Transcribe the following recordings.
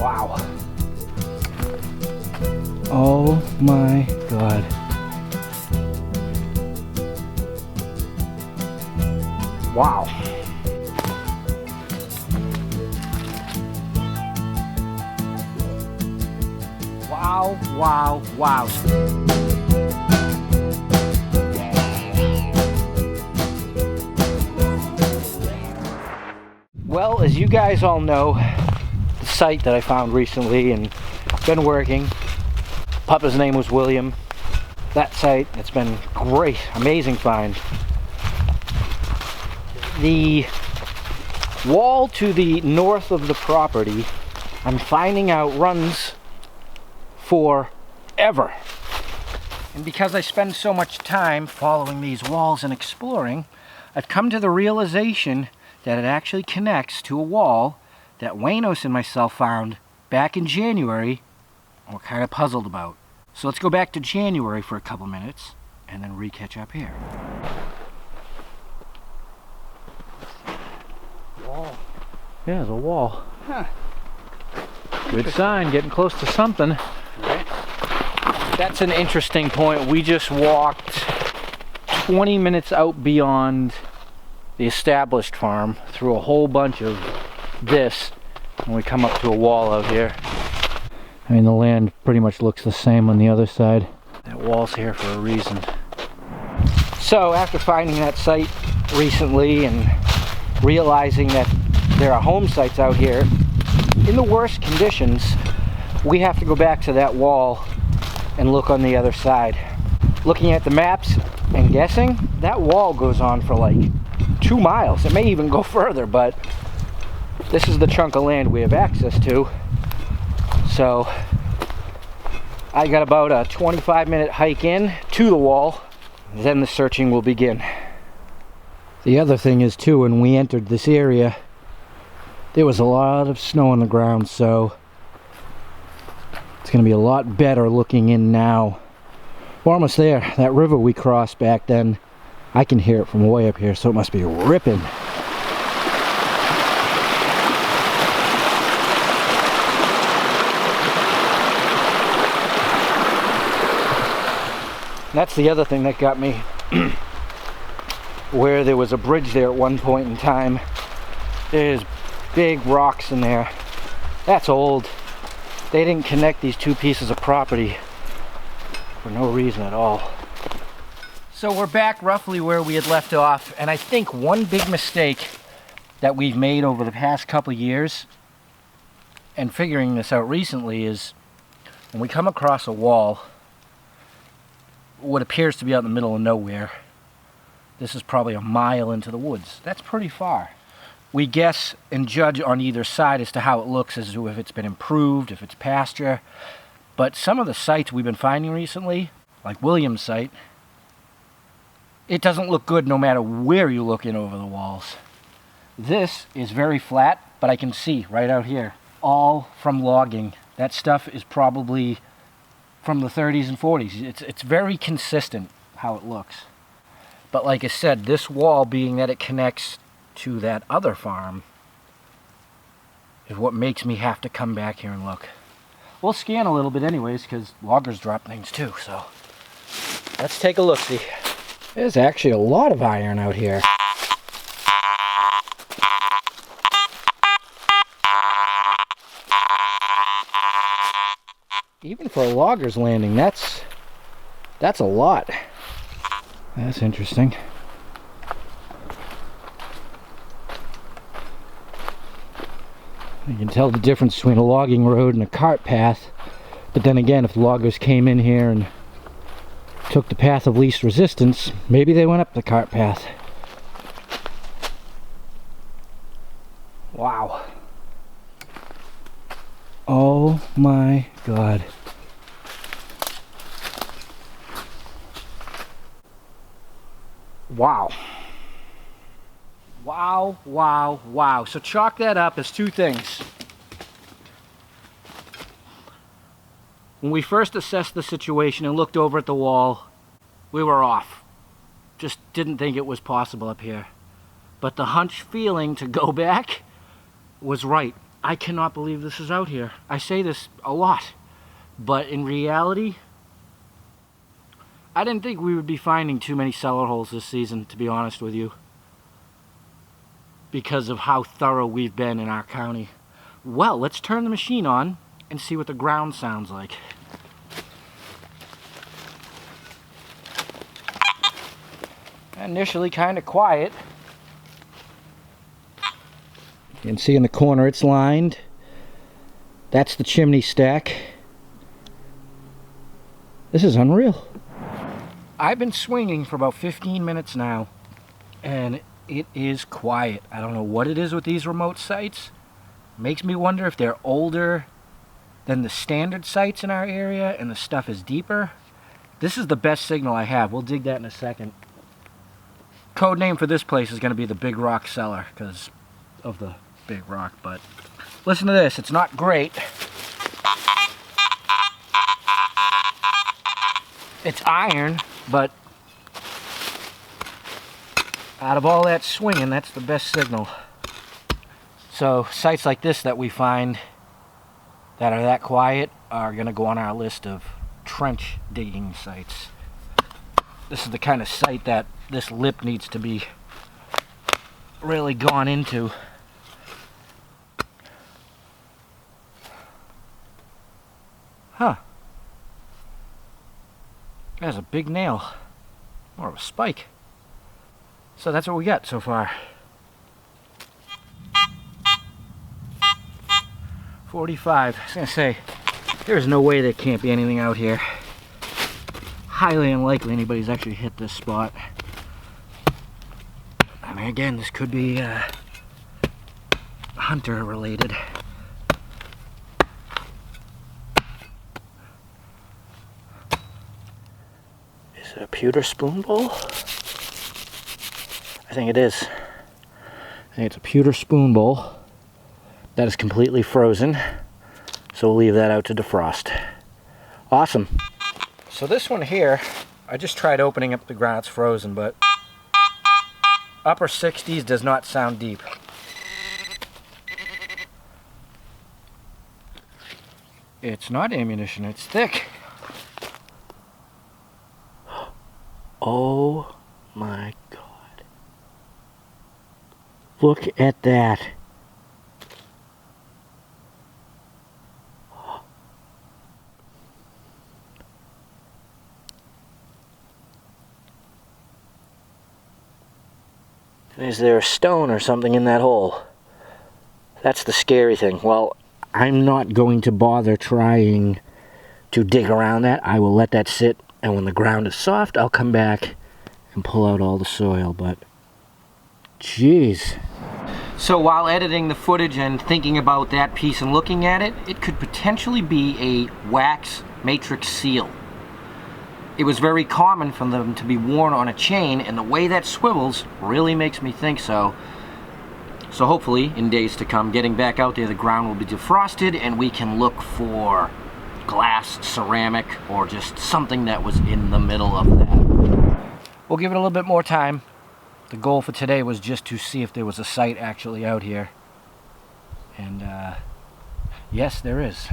Wow. Oh my God. Wow. Wow, wow, wow. Well, as you guys all know, the site that I found recently and been working, Papa's name was William. That site, it's been great, amazing find. The wall to the north of the property, I'm finding out runs forever. And because I spend so much time following these walls and exploring, I've come to the realization that it actually connects to a wall that Waynos and myself found back in January and we're kind of puzzled about. So let's go back to January for a couple minutes and then re-catch up here. Wall. Yeah, there's a wall. Huh. Good sign, getting close to something. Right. That's an interesting point. We just walked 20 minutes out beyond the established farm through a whole bunch of this, and we come up to a wall out here. I mean, the land pretty much looks the same on the other side. That wall's here for a reason. So after finding that site recently and realizing that there are home sites out here in the worst conditions, we have to go back to that wall and look on the other side. Looking at the maps and guessing, that wall goes on for like 2 miles. It may even go further, but this is the chunk of land we have access to. So I got about a 25-minute hike in to the wall, then the searching will begin. The other thing is too, when we entered this area, there was a lot of snow on the ground, so it's going to be a lot better looking in now. We're almost there. That river we crossed back then, I can hear it from way up here, so it must be ripping. That's the other thing that got me. Where there was a bridge there at one point in time, there's big rocks in there. That's old. They didn't connect these two pieces of property for no reason at all. So we're back roughly where we had left off, and I think one big mistake that we've made over the past couple years, and figuring this out recently, is when we come across a wall, what appears to be out in the middle of nowhere, this is probably a mile into the woods. That's pretty far. We guess and judge on either side as to how it looks, as to if it's been improved, if it's pasture. But some of the sites we've been finding recently, like William's site, it doesn't look good no matter where you look in over the walls. This is very flat, but I can see right out here, all from logging. That stuff is probably from the 30s and 40s. It's very consistent how it looks. But like I said, this wall, being that it connects to that other farm, is what makes me have to come back here and look. We'll scan a little bit anyways, because loggers drop things too, so let's take a look-see. There's actually a lot of iron out here. Even for a logger's landing, that's a lot. That's interesting. You can tell the difference between a logging road and a cart path, but then again, if the loggers came in here and took the path of least resistance, maybe they went up the cart path. Wow. Oh my God. Wow. Wow, wow, wow. So chalk that up as two things. When we first assessed the situation and looked over at the wall, we were off. Just didn't think it was possible up here. But the hunch feeling to go back was right. I cannot believe this is out here. I say this a lot, but in reality, I didn't think we would be finding too many cellar holes this season, to be honest with you, because of how thorough we've been in our county. Well, let's turn the machine on and see what the ground sounds like. Initially kind of quiet. You can see in the corner it's lined. That's the chimney stack. This is unreal. I've been swinging for about 15 minutes now, and it is quiet. I don't know what it is with these remote sites. Makes me wonder if they're older than the standard sites in our area and the stuff is deeper. This is the best signal I have. We'll dig that in a second. Code name for this place is going to be the Big Rock Cellar because of the big rock, but listen to this. It's not great. It's iron, but out of all that swinging, that's the best signal. So sites like this that we find that are that quiet are going to go on our list of trench digging sites. This is the kind of site that this lip needs to be really gone into. Huh. That's a big nail. More of a spike. So that's what we got so far. 45. I was gonna say, there's no way there can't be anything out here. Highly unlikely anybody's actually hit this spot. I mean, again, this could be hunter related. Is it a pewter spoon bowl? I think it is. I think it's a pewter spoon bowl that is completely frozen. So we'll leave that out to defrost. Awesome. So this one here, I just tried opening up the ground. It's frozen, but upper 60s does not sound deep. It's not ammunition, it's thick. Oh my God. Look at that. Is there a stone or something in that hole? That's the scary thing. Well, I'm not going to bother trying to dig around that. I will let that sit, and when the ground is soft, I'll come back and pull out all the soil, but jeez. So while editing the footage and thinking about that piece and looking at it, it could potentially be a wax matrix seal. It was very common for them to be worn on a chain, and the way that swivels really makes me think so. So hopefully, in days to come, getting back out there, the ground will be defrosted and we can look for glass, ceramic, or just something that was in the middle of that. We'll give it a little bit more time. The goal for today was just to see if there was a site actually out here. And yes, there is.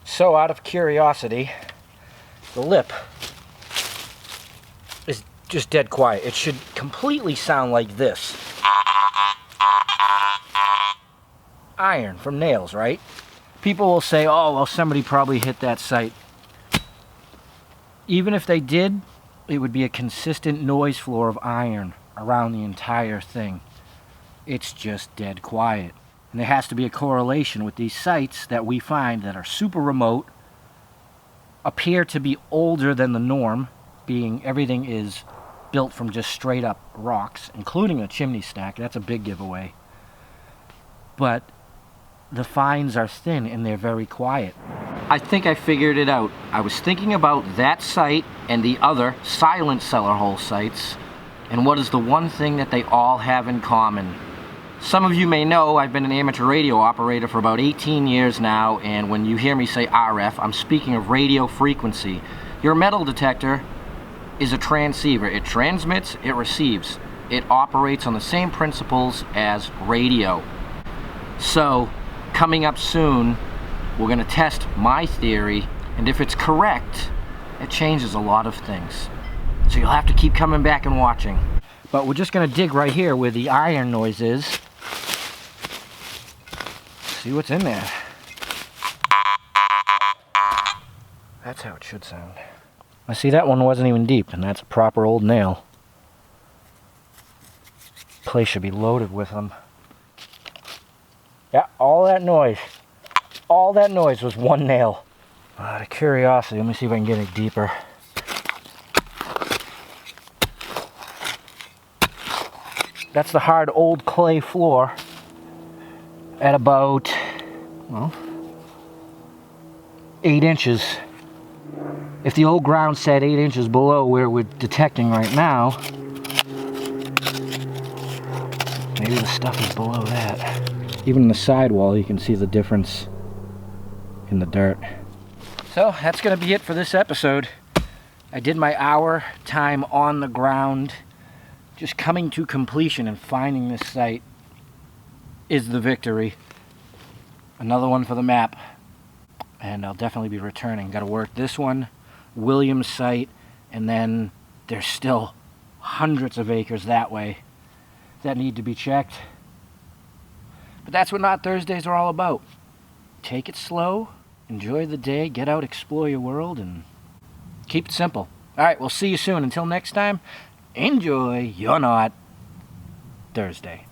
So out of curiosity, the lip is just dead quiet. It should completely sound like this. Iron from nails, right? People will say, oh, well, somebody probably hit that site. Even if they did, it would be a consistent noise floor of iron around the entire thing. It's just dead quiet. And there has to be a correlation with these sites that we find that are super remote, appear to be older than the norm, being everything is built from just straight up rocks, including a chimney stack. That's a big giveaway. But the finds are thin and they're very quiet. I think I figured it out. I was thinking about that site and the other silent cellar hole sites, and what is the one thing that they all have in common. Some of you may know I've been an amateur radio operator for about 18 years now, and when you hear me say RF, I'm speaking of radio frequency. Your metal detector is a transceiver. It transmits, it receives. It operates on the same principles as radio. So coming up soon, we're going to test my theory, and if it's correct, it changes a lot of things. So you'll have to keep coming back and watching. But we're just going to dig right here where the iron noise is. See what's in there. That's how it should sound. I see that one wasn't even deep, and that's a proper old nail. Place should be loaded with them. Yeah, all that noise was one nail. Out of curiosity, let me see if I can get it deeper. That's the hard old clay floor at about, well, 8 inches. If the old ground sat 8 inches below where we're detecting right now, maybe the stuff is below that. Even in the sidewall, you can see the difference in the dirt. So that's going to be it for this episode. I did my hour time on the ground. Just coming to completion and finding this site is the victory. Another one for the map. And I'll definitely be returning. Got to work this one, Williams site, and then there's still hundreds of acres that way that need to be checked. But that's what Not Thursdays are all about. Take it slow, enjoy the day, get out, explore your world, and keep it simple. Alright, we'll see you soon. Until next time, enjoy your Not Thursday.